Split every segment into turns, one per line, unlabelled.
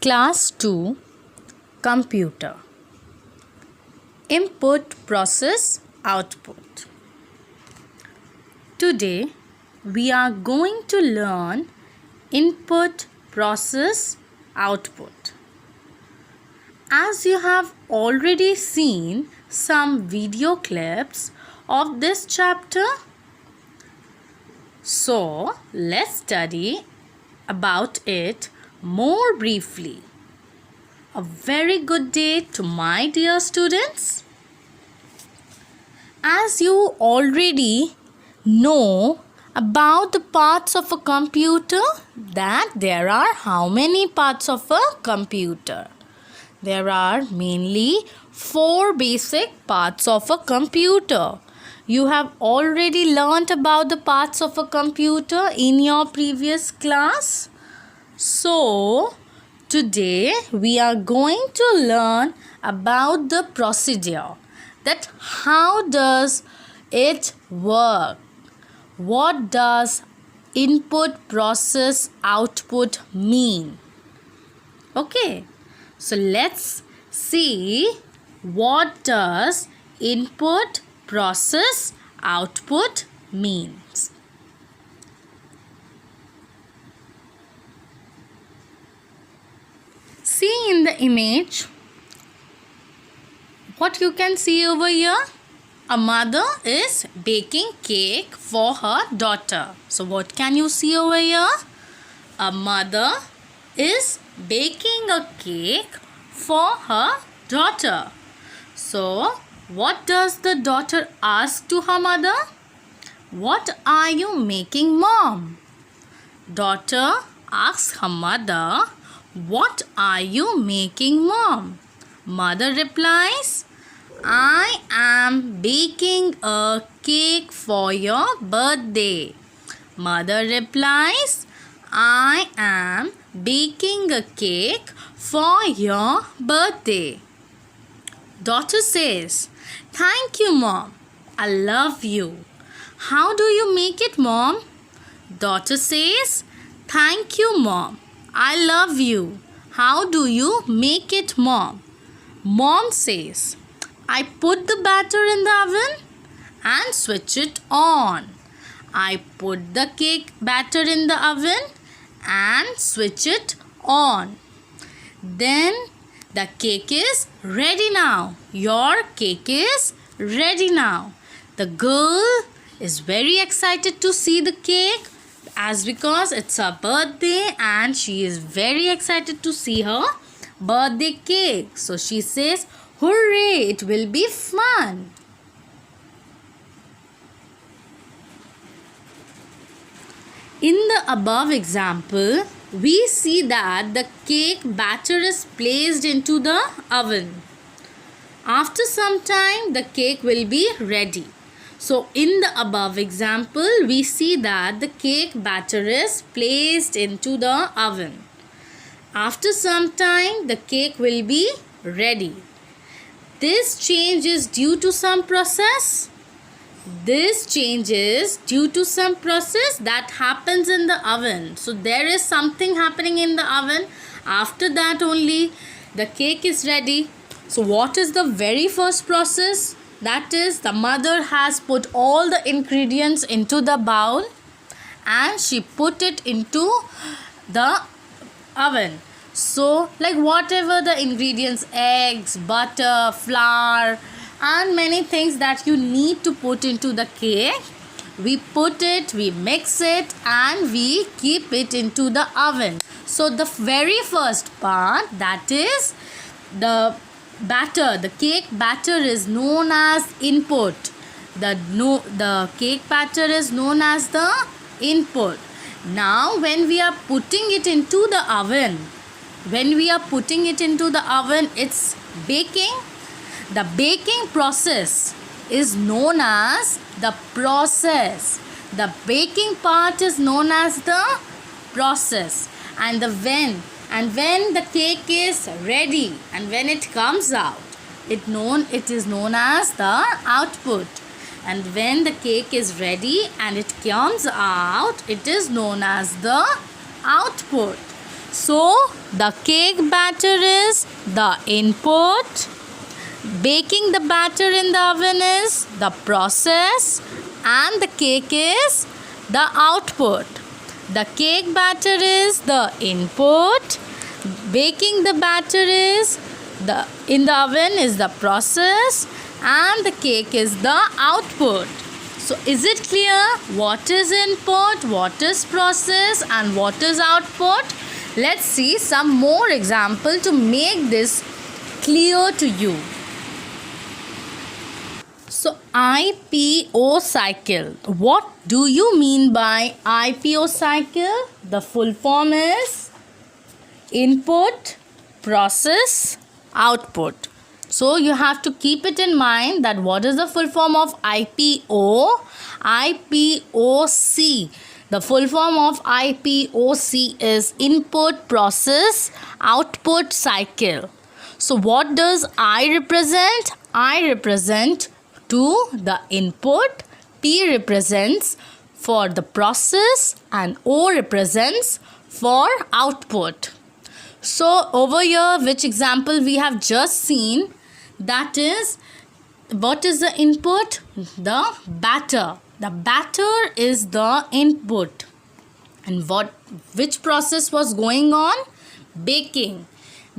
Class 2 Computer Input, Process, Output. Today we are going to learn input, process, output. As you have already seen some video clips of this chapter, so let's study about it more briefly. A very good day to my dear students. As you already know about the parts of a computer, that there are how many parts of a computer? There are mainly 4 basic parts of a computer. You have already learnt about the parts of a computer in your previous class. So, today we are going to learn about the procedure, that how does it work? What does input, process, output mean? Okay, so let's see what does input, process, output means. See in the image what you can see over here. A mother is baking cake for her daughter. So what can you see over here? A mother is baking a cake for her daughter. So what does the daughter ask to her mother? What are you making, mom? Daughter asks her mother, what are you making, mom? Mother replies, I am baking a cake for your birthday. Mother replies, I am baking a cake for your birthday. Daughter says, thank you, mom. I love you. How do you make it, mom? Daughter says, thank you, mom. I love you. How do you make it, mom? Mom says, I put the batter in the oven and switch it on. I put the cake batter in the oven and switch it on. Then the cake is ready now. Your cake is ready now. The girl is very excited to see the cake, as because it's her birthday and she is very excited to see her birthday cake. So she says, hooray, it will be fun. In the above example, we see that the cake batter is placed into the oven. After some time, the cake will be ready. So in the above example, we see that the cake batter is placed into the oven. After some time, the cake will be ready. This change is due to some process. This change is due to some process that happens in the oven. So there is something happening in the oven. After that only the cake is ready. So what is the very first process? That is, the mother has put all the ingredients into the bowl and she put it into the oven. So like whatever the ingredients, eggs, butter, flour and many things that you need to put into the cake, we put it, we mix it and we keep it into the oven. So the very first part, that is the batter, the cake batter, is known as input. The cake batter is known as the input. Now when we are putting it into the oven, it's baking. The baking process is known as the process. The baking part is known as the process. And when the cake is ready and when it comes out, it is known as the output. And when the cake is ready and it comes out, it is known as the output. So the cake batter is the input, baking the batter in the oven is the process, and the cake is the output. The cake batter is the input, baking the batter is in the oven is the process, and the cake is the output. So is it clear what is input, what is process, and what is output? Let's see some more example to make this clear to you. So IPO cycle. What do you mean by IPO cycle? The full form is input, process, output. So you have to keep it in mind that what is the full form of IPO? IPOC. The full form of IPOC is input, process, output cycle. So what does I represent? I represent to the input, P represents for the process, and O represents for output. So over here, which example we have just seen, that is, what is the input? The batter. The batter is the input. And which process was going on? Baking.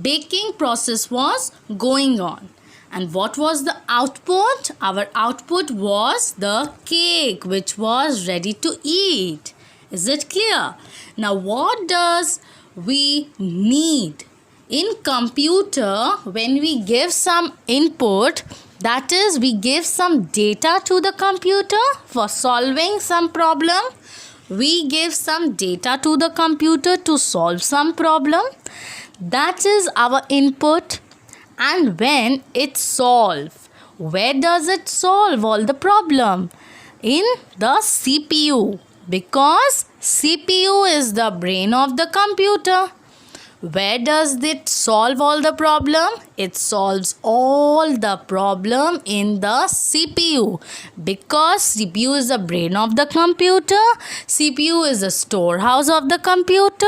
Baking process was going on. And what was the output? Our output was the cake which was ready to eat. Is it clear? Now what does we need? In computer, when we give some input, that is, we give some data to the computer for solving some problem. We give some data to the computer to solve some problem. That is our input. And when it solves, where does it solve all the problem? In the CPU, because CPU is the brain of the computer. Where does it solve all the problem? It solves all the problem in the CPU, because CPU is the brain of the computer. CPU is the storehouse of the computer.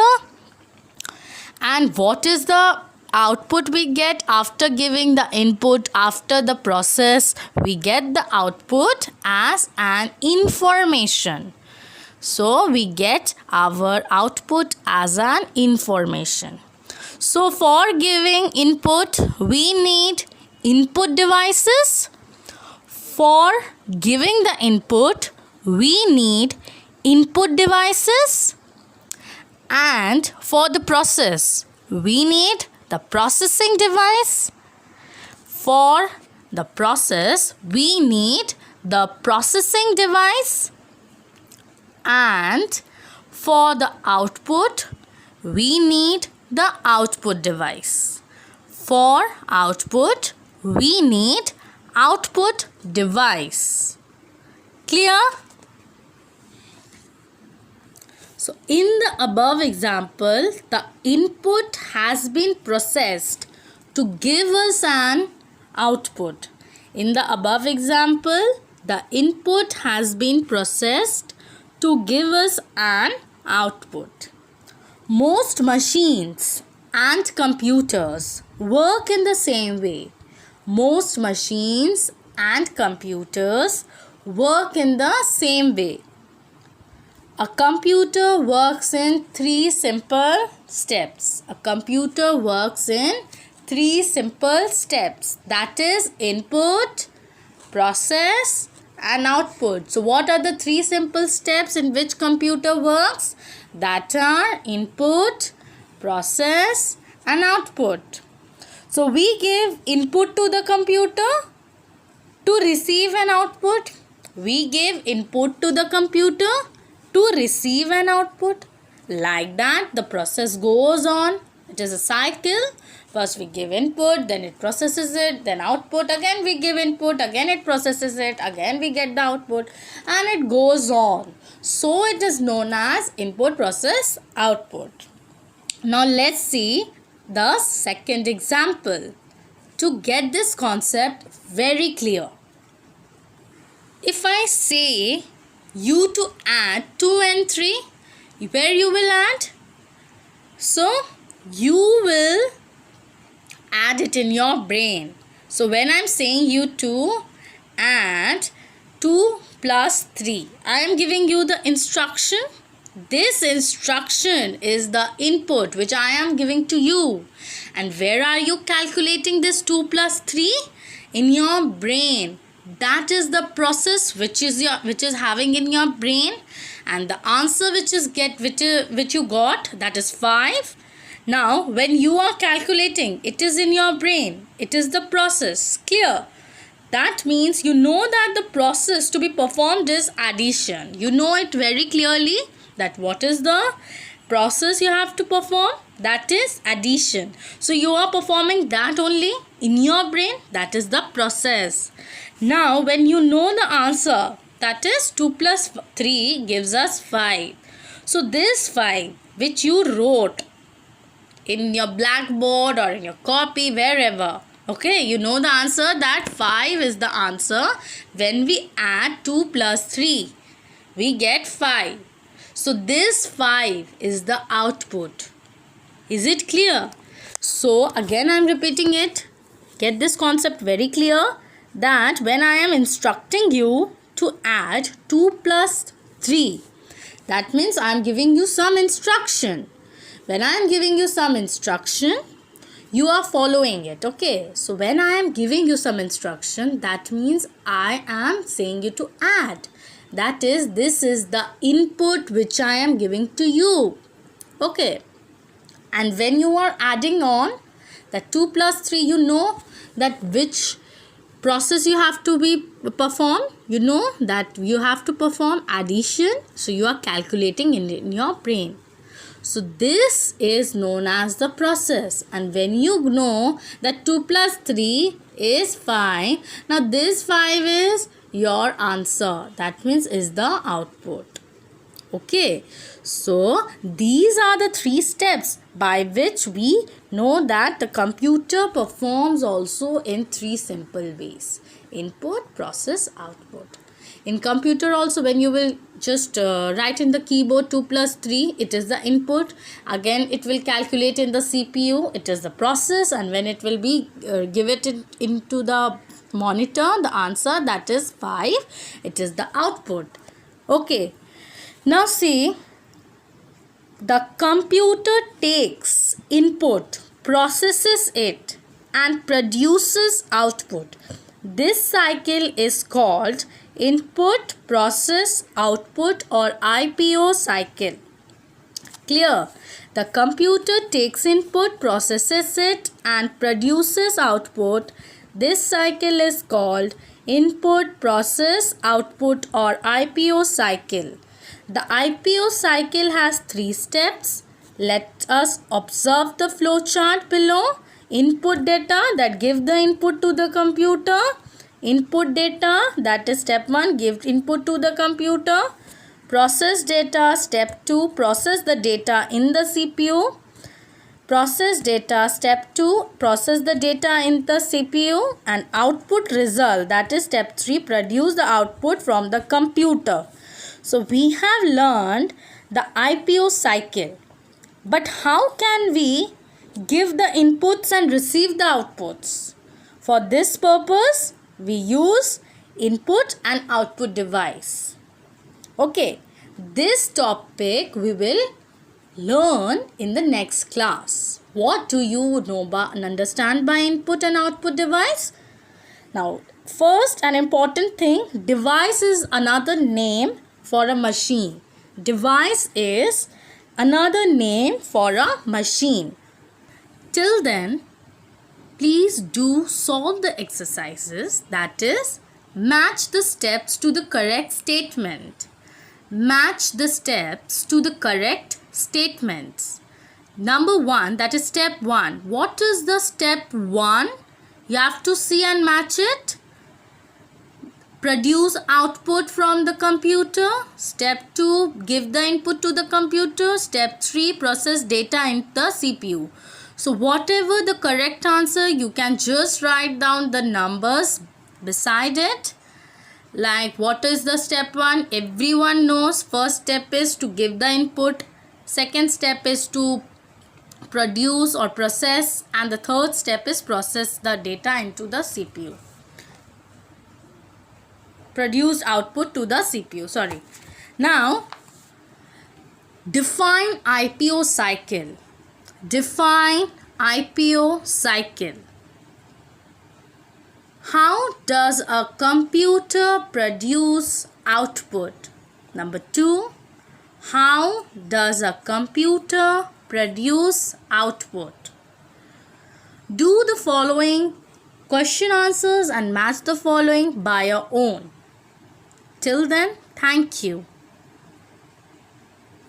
And what is the output we get after giving the input? After the process, we get the output as an information. So we get our output as an information. So for giving input, we need input devices. For giving the input, we need input devices. And for the process, we need the processing device. For the process, we need the processing device. And for the output, we need the output device. For output, we need output device. Clear? So in the above example, the input has been processed to give us an output. In the above example, the input has been processed to give us an output. Most machines and computers work in the same way. Most machines and computers work in the same way. A computer works in 3 simple steps. A computer works in 3 simple steps. That is input, process, and output. So what are the 3 simple steps in which computer works? That are input, process, and output. So we give input to the computer to receive an output. We give input to the computer to receive an output. Like that, the process goes on. It is a cycle. First we give input, then it processes it, then output, again we give input, again it processes it, again we get the output, and it goes on. So it is known as input, process, output. Now let's see the second example to get this concept very clear. If I say you to add 2 and 3, where you will add? So you will add it in your brain. So when I'm saying you to add 2 plus 3, I am giving you the instruction. This instruction is the input which I am giving to you. And where are you calculating this 2 plus 3? In your brain. That is the process which is having in your brain, and the answer which you got, that is 5. Now when you are calculating, it is in your brain, it is the process. Clear? That means you know that the process to be performed is addition. You know it very clearly that what is the process you have to perform, that is addition. So you are performing that only in your brain, that is the process. Now when you know the answer, that is 2 plus 3 gives us 5. So this 5 which you wrote in your blackboard or in your copy, wherever, okay, you know the answer that 5 is the answer. When we add 2 plus 3, we get 5. So this 5 is the output. Is it clear? So again I am repeating it. Get this concept very clear, that when I am instructing you to add 2 plus 3, that means I am giving you some instruction. When I am giving you some instruction, you are following it. Okay, so when I am giving you some instruction, that means I am saying you to add. That is, this is the input which I am giving to you. Okay, and when you are adding on that 2 plus 3, you know that which process you have to be perform. You know that you have to perform addition. So you are calculating in your brain. So this is known as the process. And when you know that 2 plus 3 is 5, now this 5 is your answer. That means is the output. Okay, so these are the 3 steps by which we know that the computer performs also in 3 simple ways: input, process, output. In computer also, when you will just write in the keyboard 2 plus 3, it is the input. Again it will calculate in the CPU, it is the process. And when it will be give it into the monitor, the answer, that is 5, it is the output. Okay, now see, the computer takes input, processes it, and produces output. This cycle is called input, process, output, or IPO cycle. Clear? The computer takes input, processes it, and produces output. This cycle is called input, process, output, or IPO cycle. The IPO cycle has 3 steps. Let us observe the flow chart below. Input data, that give the input to the computer. Input data, that is step 1, give input to the computer. Process data, step 2, process the data in the CPU. Process data, step 2, process the data in the CPU. And output result, that is step 3, produce the output from the computer. So we have learned the IPO cycle. But how can we give the inputs and receive the outputs? For this purpose, we use input and output device. Okay, this topic we will learn in the next class. What do you know and understand by input and output device? Now, first, an important thing, device is another name for a machine. Device is another name for a machine. Till then, please do solve the exercises, that is, match the steps to the correct statement. Match the steps to the correct statements. Number 1, that is step 1. What is the step 1? You have to see and match it. Produce output from the computer. Step 2, give the input to the computer. Step 3, process data in the CPU. So whatever the correct answer, you can just write down the numbers beside it. Like, what is the step 1? Everyone knows. First step is to give the input. Second step is to produce or process, and the third step is process the data into the CPU. Produce output to the CPU, sorry. Now, define IPO cycle. Define IPO cycle. How does a computer produce output? Number 2, how does a computer produce output? Do the following question answers and match the following by your own. Till then, thank you.